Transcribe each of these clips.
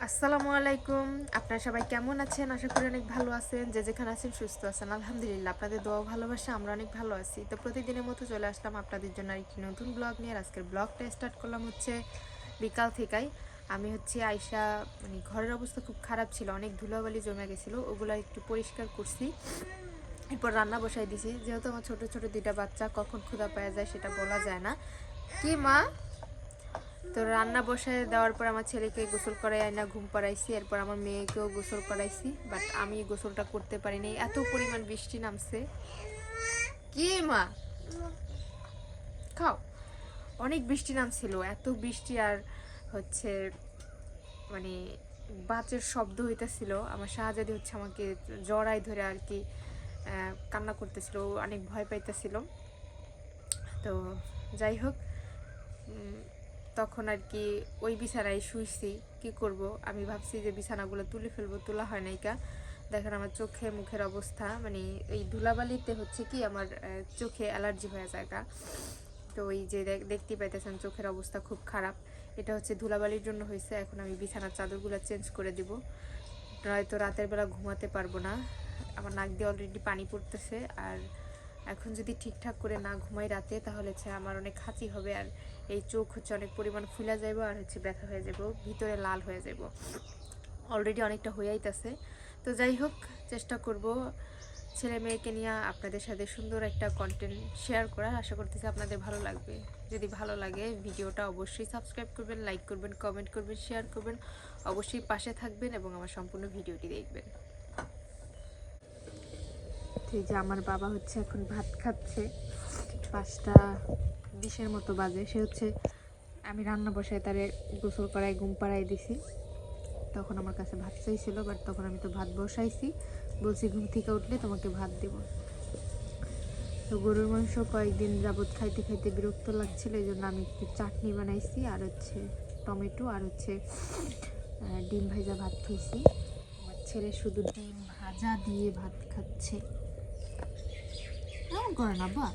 আসসালামু আলাইকুম। আপনারা সবাই কেমন আছেন? আশা করি অনেক ভালো আছেন। যে যেখানে আছেন সুস্থ আছেন। আলহামদুলিল্লাহ আপনাদের দোয়া ভালোবাসা আমরা অনেক ভালো আছি। তো প্রতিদিনের মতো চলে আসলাম আপনাদের জন্য আরেকটি নতুন ব্লগ নিয়ে। আজকের ব্লগটা স্টার্ট করলাম হচ্ছে বিকাল থেকেই। আমি হচ্ছে আয়শা মানে ঘরের অবস্থা খুব খারাপ ছিল, অনেক ধুলাবালি জমে গেছিলো, ওগুলো একটু পরিষ্কার করছি। এরপর রান্না বসাই দিছি। যেহেতু আমার ছোট ছোট দুইটা বাচ্চা, কখন ক্ষুধা পাওয়া যায় সেটা বলা যায় না। কি মা? তো রান্না বসায় দেওয়ার পর আমার ছেলেকে গোসল করাই আয়না ঘুম পাড়াইছি, এরপর আমার মেয়েকেও গোসল করাইছি, বাট আমি গোসলটা করতে পারিনি, এত পরিমাণ বৃষ্টি নামছে। কি মা? খাও। অনেক বৃষ্টি নামছিল, এত বৃষ্টি আর হচ্ছে মানে বাচের শব্দ হইতেছিল। আমার শাহজাদি হচ্ছে আমাকে জড়াই ধরে আর কি কান্না করতেছিল, অনেক ভয় পাইতেছিল। তো যাই হোক, তখন আর কি ওই বিছানায় শুইছি। কি করব, আমি ভাবছি যে বিছানাগুলো তুলে ফেলবো, তোলা হয় নাই। দেখেন আমার চোখে মুখের অবস্থা, মানে এই ধুলাবালিতে হচ্ছে কি আমার চোখে অ্যালার্জি হয়ে যায়। তো ওই যে দেখতেই পাইতেছেন চোখের অবস্থা খুব খারাপ। এটা হচ্ছে ধুলাবালির জন্য হয়েছে। এখন আমি বিছানার চাদরগুলো চেঞ্জ করে দিব, নয়তো রাতের বেলা ঘুমাতে পারবো না। আমার নাক দিয়ে অলরেডি পানি পড়তেছে, আর এখন যদি ঠিকঠাক করে না ঘুমাই রাতে তাহলে হচ্ছে আমার অনেক হাঁচি হবে, আর এই চোখ হচ্ছে অনেক পরিমাণ ফুলে যাইব, আর হচ্ছে ব্যথা হয়ে যাব, ভিতরে লাল হয়ে যাব, অলরেডি অনেকটা হইয়াইতেছে। তো যাই হোক, চেষ্টা করব ছেলে মেয়েকে নিয়ে আপনাদের সাথে সুন্দর একটা কন্টেন্ট শেয়ার করার। আশা করতেছি আপনাদের ভালো লাগবে। যদি ভালো লাগে ভিডিওটা অবশ্যই সাবস্ক্রাইব করবেন, লাইক করবেন, কমেন্ট করবেন, শেয়ার করবেন, অবশ্যই পাশে থাকবেন এবং আমার সম্পূর্ণ ভিডিওটি দেখবেন। এই যে আমার বাবা হচ্ছে এখন ভাত খাচ্ছে, 5:20 মতো বাজে। সে হচ্ছে আমি রান্না বসায় তারে গোসল করায় ঘুম পাড়াই দিছি, তখন আমার কাছে ভাত চাইছিল, বাট তখন আমি তো ভাত বসাইছি, বলছি ঘুম থেকে উঠলে তোমাকে ভাত দেব। তো গরুর মাংস কয়েকদিন যাবৎ খাইতে খাইতে বিরক্ত লাগছিল, এই জন্য আমি একটু চাটনি বানাইছি, আর হচ্ছে টমেটো, আর হচ্ছে ডিম ভাজা ভাত খেয়েছি। আমার ছেলে শুধু ডিম ভাজা দিয়ে ভাত খাচ্ছে। কেমন করে না বা,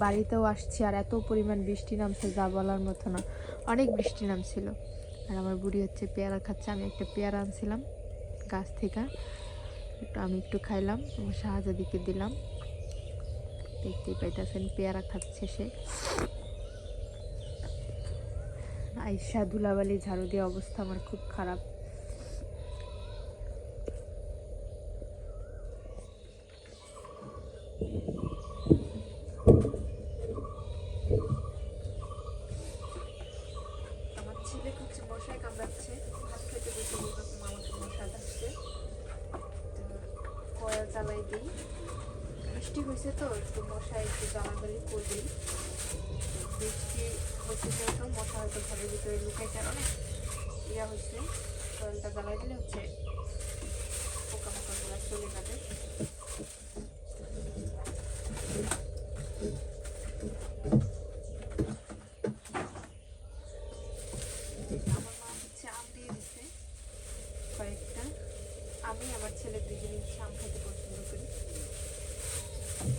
বাড়িতেও আসছি আর এত পরিমাণ বৃষ্টি নামছে যা বলার মতো না, অনেক বৃষ্টি নামছিল। আর আমার বুড়ি হচ্ছে পেয়ারা খাচ্ছে, আমি একটা পেয়ারা আনছিলাম গাছ থেকে, আমি একটু খাইলাম, আমার শাহজাদিকে দিলাম। দেখতেই পাইতেছেন পেয়ারা খাচ্ছে সে। আইসা ধুলাবালি ঝাড়ু দিয়ে অবস্থা আমার খুব খারাপ। আমার ছেলে হচ্ছে মশায় কামড়াচ্ছে, ভাত খেতে বসে বলতেছে আমাকে মশা ডাকছে, তো কয়েল জ্বালাই দিই। বৃষ্টি হয়েছে তো একটু মশায় একটু জ্বালাগালি করবেই। বৃষ্টি হচ্ছে যেহেতু মশা হয়তো ঘরের ভিতরে লুকাইতে অনেক ইয়া হয়েছে, কয়েলটা জ্বালাই দিলে হচ্ছে পোকামাকড়গুলো চলে যাবে। আমার মা হচ্ছে আম দিয়ে দিচ্ছে কয়েকটা, আমি আমার ছেলে দুজনে হচ্ছে আম খাইতে পছন্দ করি।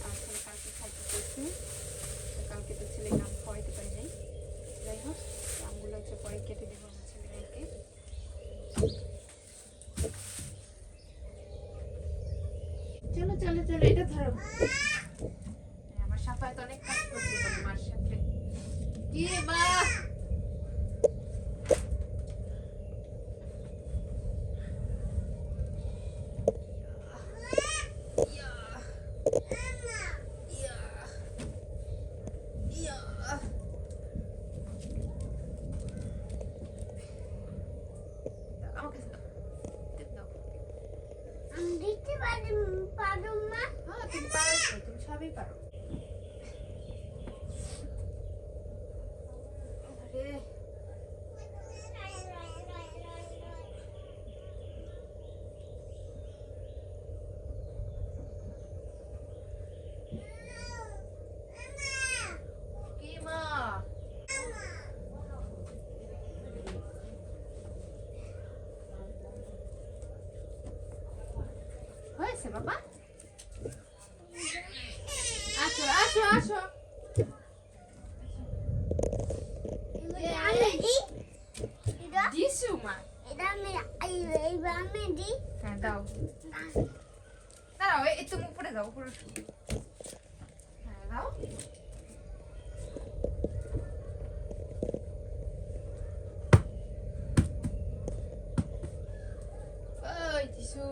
আমার ছেলে কালকে খাইতে চেয়েছে, কালকে তো ছেলেকে আম খাওয়াইতে পারি নাই। যাই হোক, আমগুলো হচ্ছে পরে কেটে দেবো আমার ছেলে মেয়েকে। চলো চলো চলো, এটা ধরো। আমার সাফায়াত অনেক কাজ করতে পারে মার সাথে। কি মা? তুমি সবই পারো। কি মা? হয়েছে বাবা, আসো আসো আসো। হ্যাঁ দাও, দাঁড়াও, এই তুমি উপরে যাও, উপরে উঠো। হ্যাঁ দাও। ওই টিসু,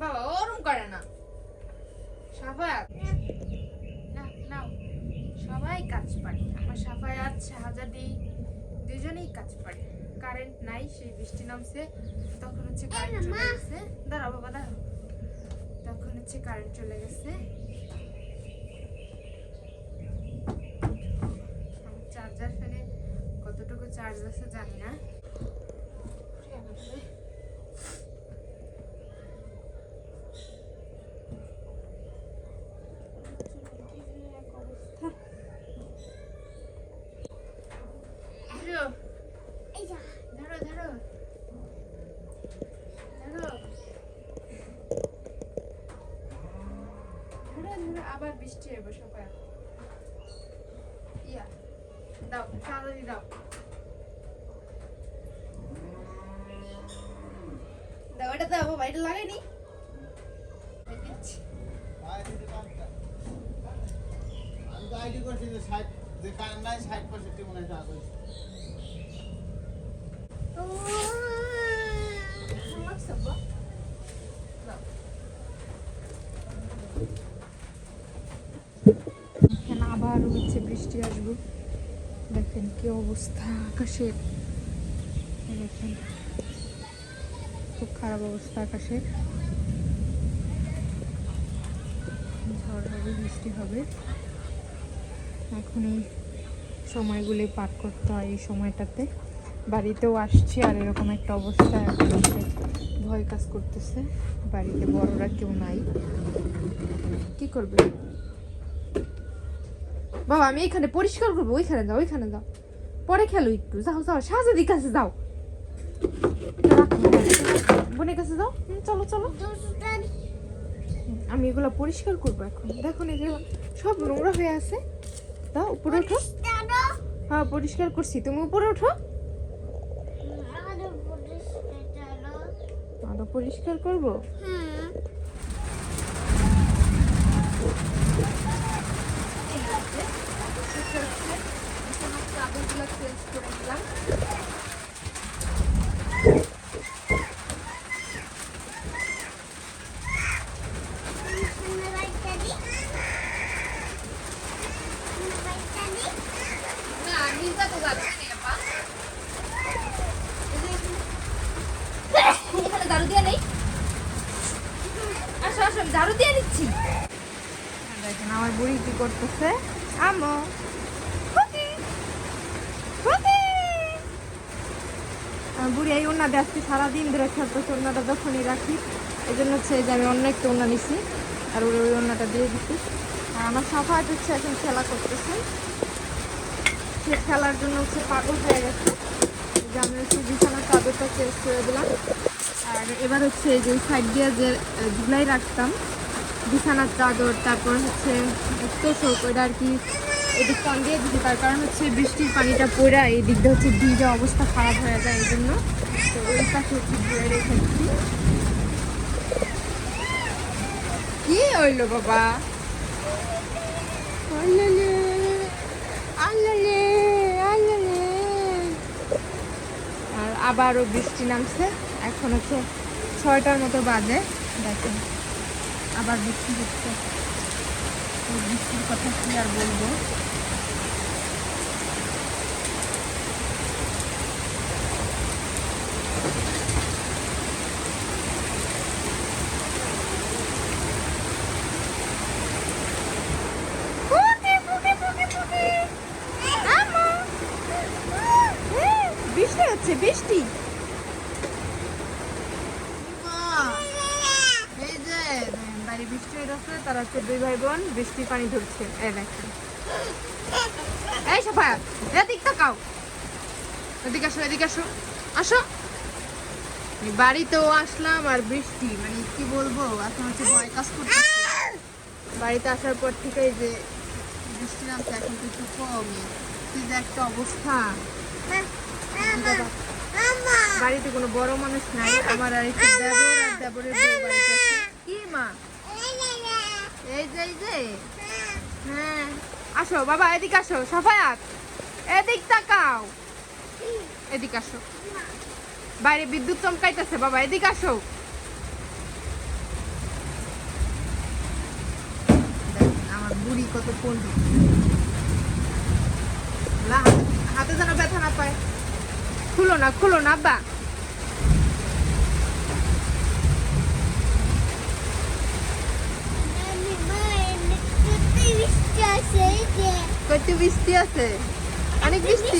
বাবা ওরম করে না। সাফায়াত না, নাও, সবাই কাজ পারে, আমার সাফায়াত শাহজাদি দুজনেই কাজ পারে। কারেন্ট নাই, সেই বৃষ্টি নামছে, তখন হচ্ছে কারেন্ট চলে গেছে। দাঁড়াও বাবা দাঁড়াও, তখন হচ্ছে কারেন্ট চলে গেছে। আমার চার্জার ফ্যানে কতটুকু চার্জ আছে জানি না। ধরো ধরো ধরো ধরো, আবার বৃষ্টি হবে সকাল। ইয়া দাও, তাড়াতাড়ি দাও, দাও এটা দাও বাবা, এটা লাগাইনি। আমি তো আইডি করছি যে 60 যে কারেন্ট নাই 60% মনে হয় চার্জ হইছে। এখানে আবার হচ্ছে বৃষ্টি আসবে, দেখেন কি অবস্থা আকাশের, দেখেন খুব খারাপ অবস্থা আকাশের। ঝড় হবে, বৃষ্টি হবে, এখন এই সময়গুলি পার করতে হয়। এই সময়টাতে বাড়িতেও আসছি আর এরকম একটা অবস্থা, এখন হচ্ছে ভয় কাজ করতেছে। বাড়িতে বড়রা কেউ নাই, কি করবে বাবা? আমি এখানে পরিষ্কার করবো, ওইখানে যাও, ওইখানে যাও, পরে খেলো একটু, যাও যাও, শাহজাদির কাছে যাও, বোনের কাছে যাও, চলো চলো। আমি এগুলো পরিষ্কার করবো এখন। দেখো এগুলো সব নোংরা হয়ে আছে। দাও উপরে ওঠো। হ্যাঁ পরিষ্কার করছি, তুমি উপরে ওঠো। আরো পরিষ্কার করবো। চাদরগুলো চেঞ্জ করে দিলাম। ঝাড়ু দিয়ে নেই, আসো আসো, ঝাড়ু দিয়ে নিচ্ছি। দেখেন আমার বুড়ি কি করতেছে। আমো বুড়ি এই ওড়না দিয়ে আসছি, সারাদিন ধরে খেলতেছে। ওড়নাটা যখনই রাখি এই জন্য হচ্ছে যে আমি অন্য একটা ওড়না নিছি আর ওই ওড়নাটা দিয়ে দিচ্ছি। আর আমার সাফায়াত হচ্ছে এখন খেলা করতেছে, সে খেলার জন্য হচ্ছে পাগল হয়ে গেছে। যে আমি হচ্ছে বিছানার চাদরটা চেঞ্জ করে দিলাম। আর এবার হচ্ছে এই যে সাইড দিয়ে যে ধুলাই রাখতাম বিছানার চাদর, তারপর হচ্ছে তোষক, ওইটা আর কি এদিক টান দিয়ে দিচ্ছি। তার কারণ হচ্ছে বৃষ্টির পানিটা পড়া এই দিকটা হচ্ছে ভিজা অবস্থা খারাপ হয়ে যায়, এই জন্য তো ওই পাশে হচ্ছে ধুয়ে রেখেছি। কি হইলো বাবা? আর আবারও বৃষ্টি নামছে, এখন হচ্ছে 6টার মতো বাজে। দেখেন আবার বৃষ্টি হচ্ছে, বৃষ্টির কথা কি আর বলবো। বৃষ্টি হচ্ছে, বৃষ্টি। এই যে বাড়ি বৃষ্টি হয়েছে, তারা হচ্ছে 2 ভাই বোন বৃষ্টির পানি ধরছে। এই দেখেন, এই সাফায়াত এদিক তাকাও, এদিকে আসো, এদিকে আসো, আসো। বাড়িতেও আসলাম আর বৃষ্টি, মানে কি বলবো, এখন হচ্ছে ভয় কাজ করতেছে। বাড়িতে আসার পর থেকে এই যে বৃষ্টি নামছে, এখন তো একটু কমই, কি যে একটা অবস্থা। বাড়িতে কোনো বড় মানুষ নাই, আমার আর একটু দেবর আর দেবরের বউ বাড়িতে আছে। কি মা, এই যে হ্যাঁ, আসো বাবা, এদিকে আসো। সাফায়াত, এদিক তাকাও, এদিক আসো। বাইরে বিদ্যুৎ চমকাইতেছে বাবা, এদিকে আসো। আমার বুড়ি কত কোন হাতে যেন ব্যথা না পায়। খুলো না আব্বা। কত বৃষ্টি আছে, অনেক বৃষ্টি।